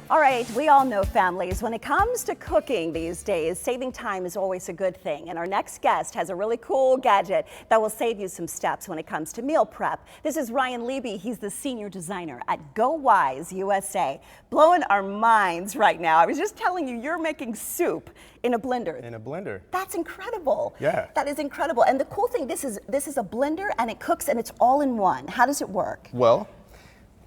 All right, we all know families. When it comes to cooking these days, saving time is always a good thing. And our next guest has a really cool gadget that will save you some steps when it comes to meal prep. This is Ryan Levy. He's the senior designer at GoWISE USA. Blowing our minds right now. I was just telling you, you're making soup in a blender. In a blender. That's incredible. Yeah. That is incredible. And the cool thing, this is a blender and it cooks and it's all in one. How does it work? Well,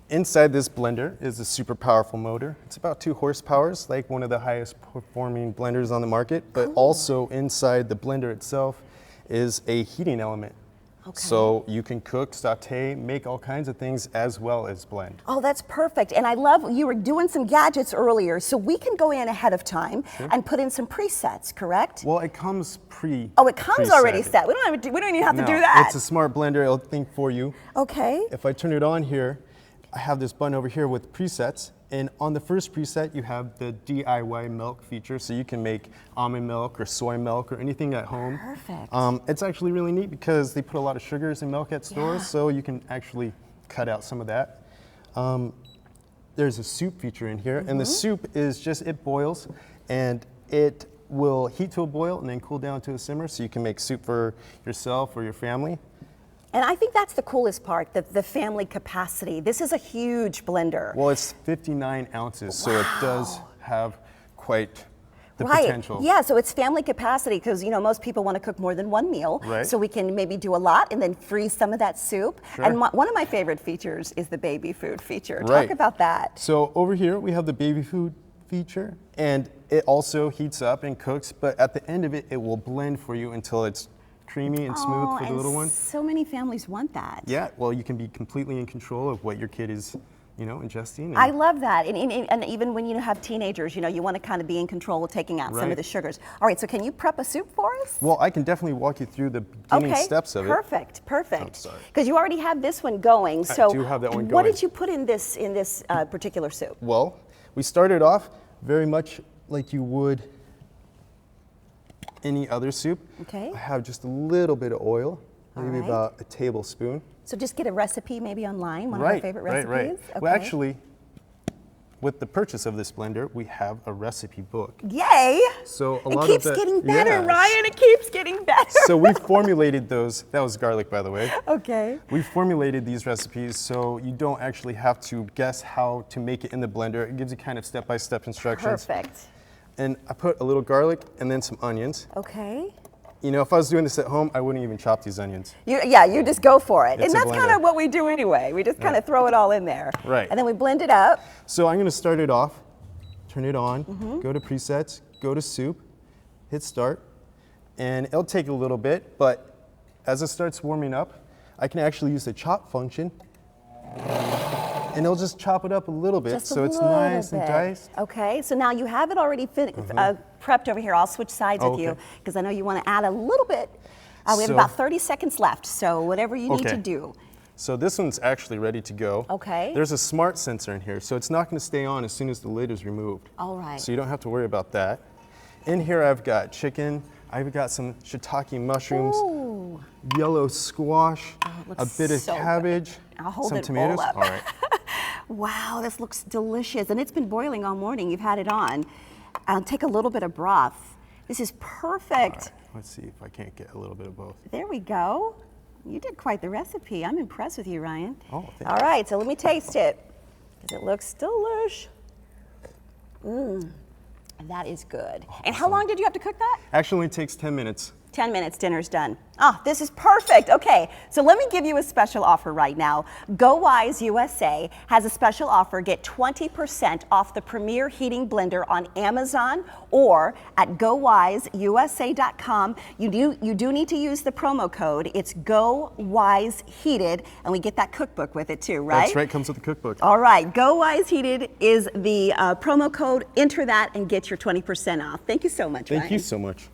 inside this blender is a super powerful motor. It's about 2 horsepower, like one of the highest performing blenders on the market. But Cool. also inside the blender itself is a heating element. Okay. So you can cook, saute, make all kinds of things as well as blend. Oh, that's perfect. And I love, you were doing some gadgets earlier, so we can go in ahead of time and put in some presets, correct? Well, it comes Oh, it comes already set. We don't even have to do that. It's a smart blender. It'll think for you. Okay. If I turn it on here, I have this button over here with presets, and on the first preset you have the DIY milk feature, so you can make almond milk or soy milk or anything at home. Perfect. It's actually really neat because they put a lot of sugars in milk at stores, so you can actually cut out some of that. There's a soup feature in here, and the soup is just, it boils, and it will heat to a boil and then cool down to a simmer, so you can make soup for yourself or your family. And I think that's the coolest part, the family capacity. This is a huge blender. Well, it's 59 ounces, so it does have quite the potential. Yeah, so it's family capacity because, you know, most people want to cook more than one meal. Right. So we can maybe do a lot and then freeze some of that soup. Sure. And one of my favorite features is the baby food feature. Right. Talk about that. So over here we have the baby food feature, and it also heats up and cooks, but at the end of it, it will blend for you until it's creamy and smooth for the little one. So many families want that. Yeah, well, you can be completely in control of what your kid is, you know, ingesting. I love that. And even when you have teenagers, you know, you want to kind of be in control of taking out some of the sugars. All right, so can you prep a soup for us? Well, I can definitely walk you through the beginning steps of it. Perfect. I'm sorry. Because you already have this one going. So I do have that one what going. did you put in this particular soup? Well, we started off very much like you would any other soup. Okay. I have just a little bit of oil, maybe about a tablespoon. So just get a recipe maybe online, one of our favorite recipes? Right. Okay. Well, actually, with the purchase of this blender, we have a recipe book. Yay! So it keeps getting better, Ryan. It keeps getting better. So we formulated those. That was garlic, by the way. Okay. We formulated these recipes so you don't actually have to guess how to make it in the blender. It gives you kind of step-by-step instructions. Perfect. And I put a little garlic and then some onions. Okay. You know, if I was doing this at home, I wouldn't even chop these onions. You just go for it. It's and a that's kind of blender. what we do anyway. We just kind of throw it all in there. Right. And then we blend it up. So I'm going to start it off, turn it on, go to presets, go to soup, hit start, and it'll take a little bit, but as it starts warming up, I can actually use the chop function, and it'll just chop it up a little bit so it's nice and diced. Okay, so now you have it already prepped over here. I'll switch sides with you because I know you want to add a little bit. We have about 30 seconds left, so whatever you need to do. So this one's actually ready to go. Okay. There's a smart sensor in here, so it's not going to stay on as soon as the lid is removed. All right. So you don't have to worry about that. In here I've got chicken, I've got some shiitake mushrooms, yellow squash, a bit of cabbage, some tomatoes. All up. All right. Wow, this looks delicious. And it's been boiling all morning. You've had it on. Take a little bit of broth. This is perfect. All right. Let's see if I can't get a little bit of both. There we go. You did quite the recipe. I'm impressed with you, Ryan. Oh, thank you. All right, so let me taste it because it looks delish. That is good. Awesome. And how long did you have to cook that? Actually, it takes 10 minutes. 10 minutes, dinner's done. Ah, this is perfect. Okay, so let me give you a special offer right now. GoWISE USA has a special offer. Get 20% off the premier heating blender on Amazon or at GoWiseUSA.com. You do need to use the promo code. It's GoWiseHeated, and we get that cookbook with it too, right? That's right, comes with the cookbook. All right, GoWiseHeated is the promo code. Enter that and get your 20% off. Thank you so much, Ryan. Thank you so much.